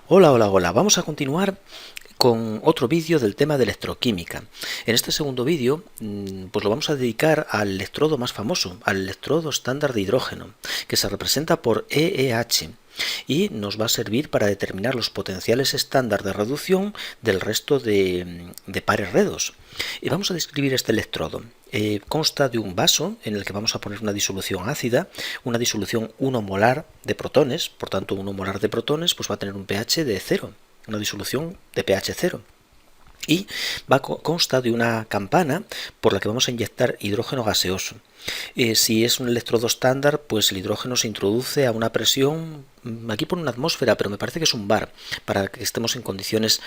Hola, hola, hola. Vamos a continuar con otro vídeo del tema de electroquímica. En este segundo vídeo pues lo vamos a dedicar al electrodo más famoso, al electrodo estándar de hidrógeno, que se representa por EEH y nos va a servir para determinar los potenciales estándar de reducción del resto de pares redos. Y vamos a describir este electrodo. Consta de un vaso en el que vamos a poner una disolución ácida, una disolución 1 molar de protones, por tanto 1 molar de protones pues va a tener un pH de 0, una disolución de pH 0. Y consta de una campana por la que vamos a inyectar hidrógeno gaseoso. Si es un electrodo estándar, pues el hidrógeno se introduce a una presión, aquí pone una atmósfera, pero me parece que es un bar, para que estemos en condiciones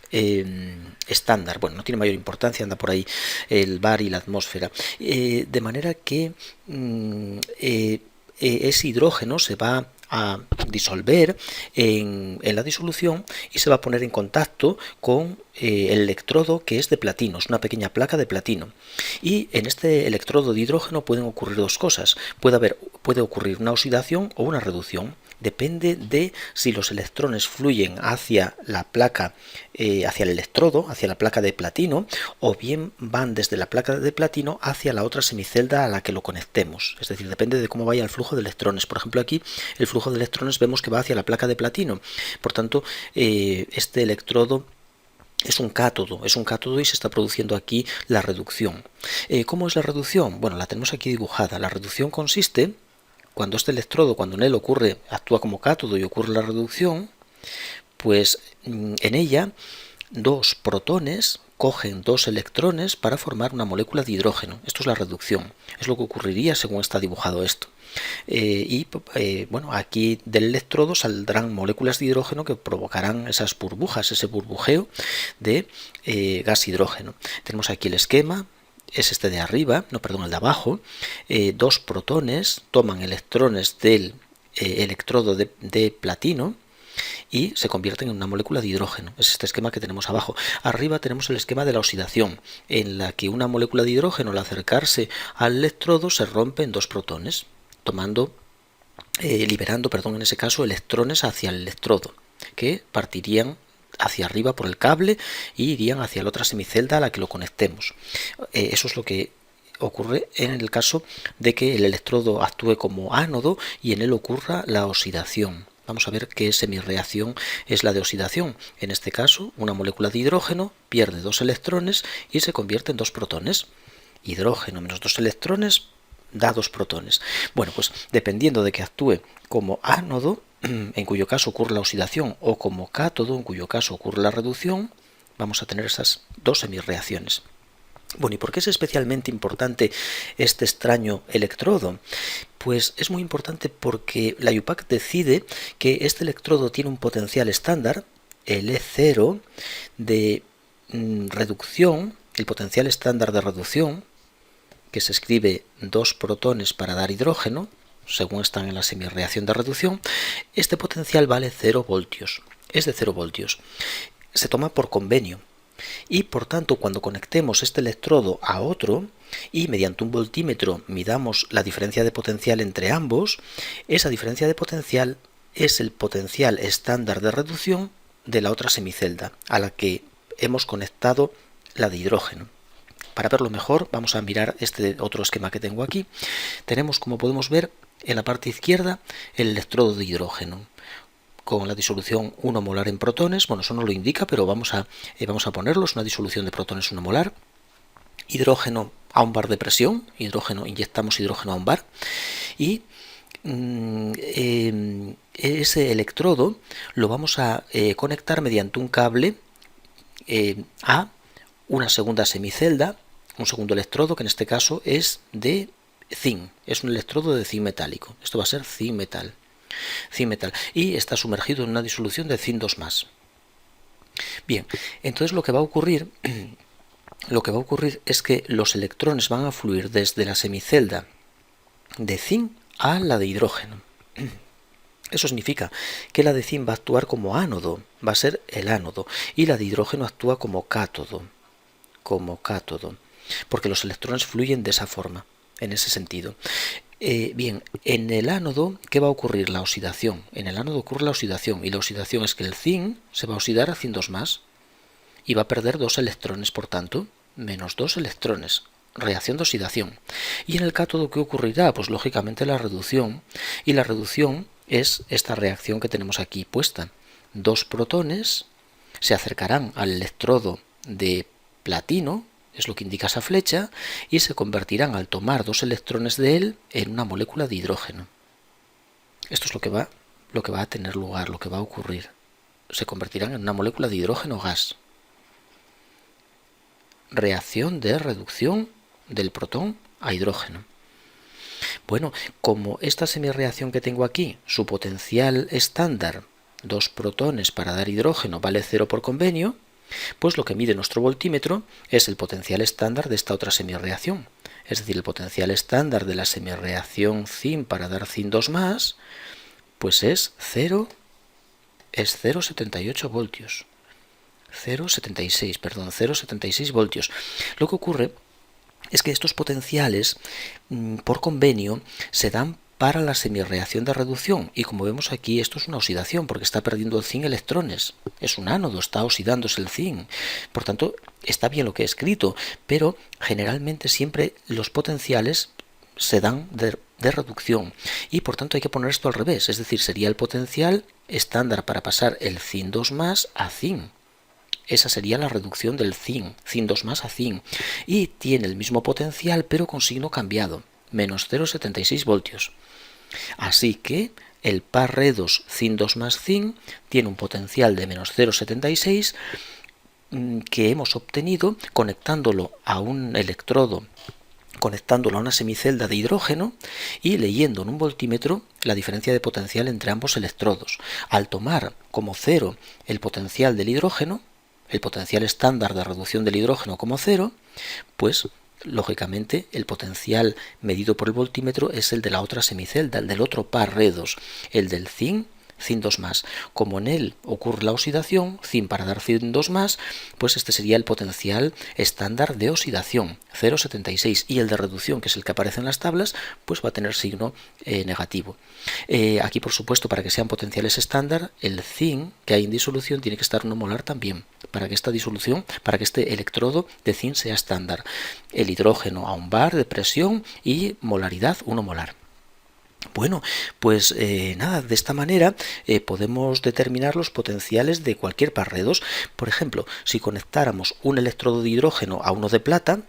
estándar. Bueno, no tiene mayor importancia, anda por ahí el bar y la atmósfera. De manera que ese hidrógeno se va a disolver en la disolución y se va a poner en contacto con el electrodo, que es de platino, es una pequeña placa de platino. Y en este electrodo de hidrógeno pueden ocurrir dos cosas. Puede ocurrir una oxidación o una reducción. Depende de si los electrones fluyen hacia la placa, hacia el electrodo, hacia la placa de platino, o bien van desde la placa de platino hacia la otra semicelda a la que lo conectemos. Es decir, depende de cómo vaya el flujo de electrones. Por ejemplo, aquí el flujo de electrones vemos que va hacia la placa de platino. Por tanto, este electrodo es un cátodo y se está produciendo aquí la reducción. ¿Cómo es la reducción? Bueno, la tenemos aquí dibujada. La reducción consiste, cuando este electrodo, cuando en él actúa como cátodo y ocurre la reducción, pues en ella dos protones cogen dos electrones para formar una molécula de hidrógeno. Esto es la reducción. Es lo que ocurriría según está dibujado esto. Bueno, aquí del electrodo saldrán moléculas de hidrógeno que provocarán esas burbujas, ese burbujeo de gas hidrógeno. Tenemos aquí el esquema. Es este de arriba, no, perdón, el de abajo. Dos protones toman electrones del electrodo de platino y se convierten en una molécula de hidrógeno. Es este esquema que tenemos abajo. Arriba tenemos el esquema de la oxidación, en la que una molécula de hidrógeno, al acercarse al electrodo, se rompe en dos protones, liberando, en ese caso, electrones hacia el electrodo, que partirían hacia arriba por el cable y irían hacia la otra semicelda a la que lo conectemos. Eso es lo que ocurre en el caso de que el electrodo actúe como ánodo y en él ocurra la oxidación. Vamos a ver qué semirreacción es la de oxidación. En este caso, una molécula de hidrógeno pierde dos electrones y se convierte en dos protones. Hidrógeno menos dos electrones da dos protones. Bueno, pues dependiendo de que actúe como ánodo, en cuyo caso ocurre la oxidación, o como cátodo, en cuyo caso ocurre la reducción, vamos a tener esas dos semirreacciones. Bueno, ¿y por qué es especialmente importante este extraño electrodo? Pues es muy importante porque la IUPAC decide que este electrodo tiene un potencial estándar, el E0, de reducción, el potencial estándar de reducción, que se escribe 2 protones para dar hidrógeno, según están en la semirreacción de reducción. Este potencial vale 0 voltios, es de 0 voltios. Se toma por convenio. Y por tanto, cuando conectemos este electrodo a otro y mediante un voltímetro midamos la diferencia de potencial entre ambos, esa diferencia de potencial es el potencial estándar de reducción de la otra semicelda a la que hemos conectado la de hidrógeno. Para verlo mejor, vamos a mirar este otro esquema que tengo aquí. Tenemos, como podemos ver, en la parte izquierda el electrodo de hidrógeno con la disolución 1 molar en protones. Bueno, eso no lo indica, pero vamos a ponerlo. Es una disolución de protones 1 molar. Hidrógeno a un bar de presión. Inyectamos hidrógeno a un bar. Y ese electrodo lo vamos a conectar mediante un cable a una segunda semicelda, un segundo electrodo, que en este caso es de zinc. Es un electrodo de zinc metálico. Esto va a ser zinc metal. Y está sumergido en una disolución de zinc 2+. Bien, entonces lo que va a ocurrir es que los electrones van a fluir desde la semicelda de zinc a la de hidrógeno. Eso significa que la de zinc va a actuar como ánodo, va a ser el ánodo, y la de hidrógeno actúa como cátodo, porque los electrones fluyen de esa forma, en ese sentido. Bien, en el ánodo, ¿qué va a ocurrir? La oxidación. En el ánodo ocurre la oxidación, y la oxidación es que el zinc se va a oxidar a zinc 2+, y va a perder 2 electrones, por tanto, menos 2 electrones. Reacción de oxidación. Y en el cátodo, ¿qué ocurrirá? Pues lógicamente la reducción, y la reducción es esta reacción que tenemos aquí puesta. 2 protones se acercarán al electrodo de platino, es lo que indica esa flecha, y se convertirán al tomar 2 electrones de él en una molécula de hidrógeno. Esto es lo que va a tener lugar, lo que va a ocurrir. Se convertirán en una molécula de hidrógeno gas. Reacción de reducción del protón a hidrógeno. Bueno, como esta semirreacción que tengo aquí, su potencial estándar, 2 protones para dar hidrógeno, vale 0 por convenio, pues lo que mide nuestro voltímetro es el potencial estándar de esta otra semirreacción. Es decir, el potencial estándar de la semirreacción zinc para dar zinc 2+, pues es 0,78 voltios. 0,76 voltios. Lo que ocurre es que estos potenciales, por convenio, se dan para la semirreacción de reducción, y como vemos aquí, esto es una oxidación porque está perdiendo el zinc electrones. Es un ánodo, está oxidándose el zinc. Por tanto, está bien lo que he escrito, pero generalmente siempre los potenciales se dan de reducción, y por tanto hay que poner esto al revés, es decir, sería el potencial estándar para pasar el zinc 2+ a zinc. Esa sería la reducción del zinc 2+ a zinc, y tiene el mismo potencial pero con signo cambiado, menos 0,76 voltios. Así que el par redos zinc 2+ zinc tiene un potencial de menos 0,76 que hemos obtenido conectándolo a un electrodo, conectándolo a una semicelda de hidrógeno y leyendo en un voltímetro la diferencia de potencial entre ambos electrodos. Al tomar como 0 el potencial del hidrógeno, el potencial estándar de reducción del hidrógeno como 0, pues lógicamente el potencial medido por el voltímetro es el de la otra semicelda, el del otro par redos, el del zinc 2+. Como en él ocurre la oxidación, zinc para dar zinc 2+, pues este sería el potencial estándar de oxidación, 0,76, y el de reducción, que es el que aparece en las tablas, pues va a tener signo negativo. Aquí, por supuesto, para que sean potenciales estándar, el zinc que hay en disolución tiene que estar 1 molar también, para que esta disolución, para que este electrodo de zinc sea estándar. El hidrógeno a 1 bar de presión y molaridad 1 molar. Bueno, pues nada, de esta manera podemos determinar los potenciales de cualquier par redos. Por ejemplo, si conectáramos un electrodo de hidrógeno a uno de plata,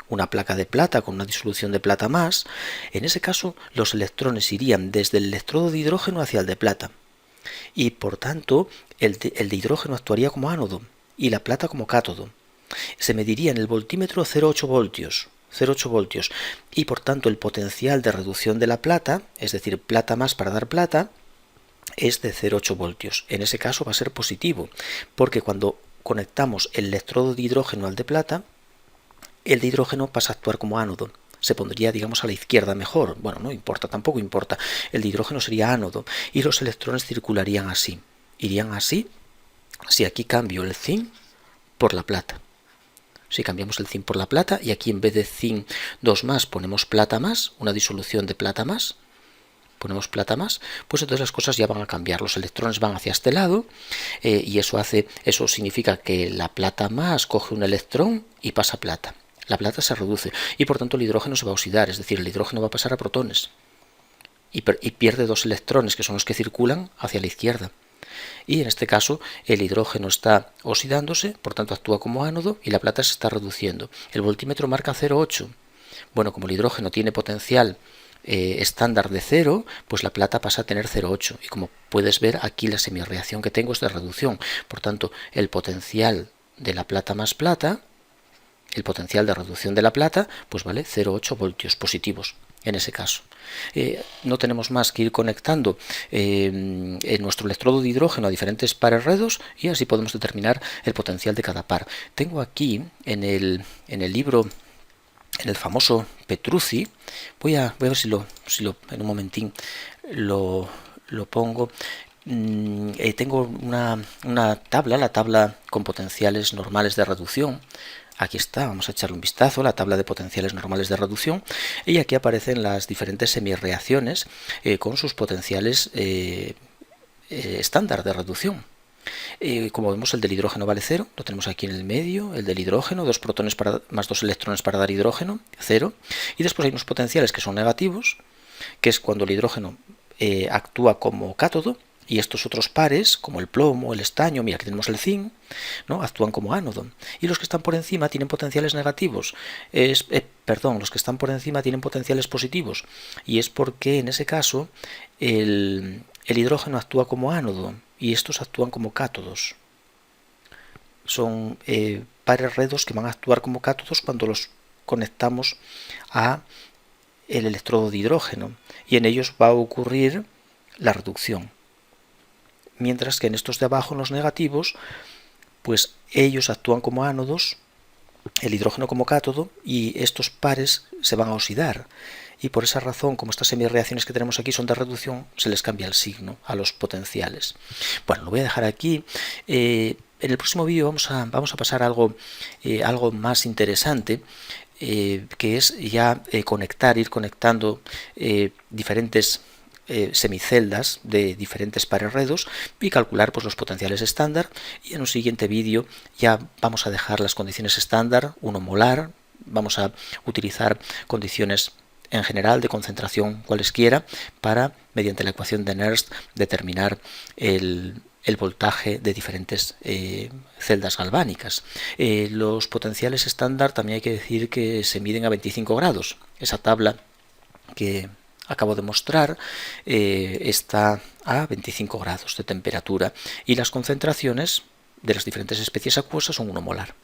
una placa de plata con una disolución de plata más, en ese caso los electrones irían desde el electrodo de hidrógeno hacia el de plata, y por tanto el de hidrógeno actuaría como ánodo y la plata como cátodo. Se mediría en el voltímetro 0,8 voltios. 0,8 voltios, y por tanto el potencial de reducción de la plata, es decir, plata más para dar plata, es de 0,8 voltios. En ese caso va a ser positivo, porque cuando conectamos el electrodo de hidrógeno al de plata, el de hidrógeno pasa a actuar como ánodo. Se pondría, digamos, a la izquierda mejor. Bueno, no importa, tampoco importa. El de hidrógeno sería ánodo y los electrones circularían así. Irían así si aquí cambio el zinc por la plata. Si cambiamos el zinc por la plata y aquí en vez de zinc 2+ ponemos plata más, una disolución de plata más, ponemos plata más, pues entonces las cosas ya van a cambiar. Los electrones van hacia este lado y eso significa que la plata más coge un electrón y pasa plata. La plata se reduce y por tanto el hidrógeno se va a oxidar, es decir, el hidrógeno va a pasar a protones y pierde 2 electrones que son los que circulan hacia la izquierda. Y en este caso el hidrógeno está oxidándose, por tanto actúa como ánodo y la plata se está reduciendo. El voltímetro marca 0,8. Bueno, como el hidrógeno tiene potencial estándar de 0, pues la plata pasa a tener 0,8. Y como puedes ver, aquí la semirreacción que tengo es de reducción. Por tanto, el potencial de la plata más plata, el potencial de reducción de la plata, pues vale 0,8 voltios positivos. En ese caso, no tenemos más que ir conectando en nuestro electrodo de hidrógeno a diferentes pares redos y así podemos determinar el potencial de cada par. Tengo aquí en el libro, en el famoso Petrucci, voy a ver si lo en un momentín lo pongo. tengo una tabla, la tabla con potenciales normales de reducción. Aquí está, vamos a echarle un vistazo, la tabla de potenciales normales de reducción, y aquí aparecen las diferentes semirreacciones con sus potenciales estándar de reducción. Como vemos, el del hidrógeno vale 0, lo tenemos aquí en el medio. El del hidrógeno, 2 protones más 2 electrones para dar hidrógeno, 0. Y después hay unos potenciales que son negativos, que es cuando el hidrógeno actúa como cátodo, y estos otros pares, como el plomo, el estaño, mira, aquí tenemos el zinc, ¿no?, actúan como ánodo. Y los que están por encima tienen potenciales negativos. Los que están por encima tienen potenciales positivos. Y es porque en ese caso el hidrógeno actúa como ánodo y estos actúan como cátodos. Son pares redos que van a actuar como cátodos cuando los conectamos a el electrodo de hidrógeno, y en ellos va a ocurrir la reducción. Mientras que en estos de abajo, en los negativos, pues ellos actúan como ánodos, el hidrógeno como cátodo, y estos pares se van a oxidar. Y por esa razón, como estas semirreacciones que tenemos aquí son de reducción, se les cambia el signo a los potenciales. Bueno, lo voy a dejar aquí. En el próximo vídeo vamos a pasar a algo más interesante, que es ya ir conectando diferentes semiceldas de diferentes pares redos y calcular pues los potenciales estándar. Y en un siguiente vídeo ya vamos a dejar las condiciones estándar, 1 molar, vamos a utilizar condiciones en general de concentración cualesquiera para, mediante la ecuación de Nernst, determinar el voltaje de diferentes celdas galvánicas. Los potenciales estándar también hay que decir que se miden a 25 grados. Esa tabla que acabo de mostrar está a 25 grados de temperatura, y las concentraciones de las diferentes especies acuosas son 1 molar.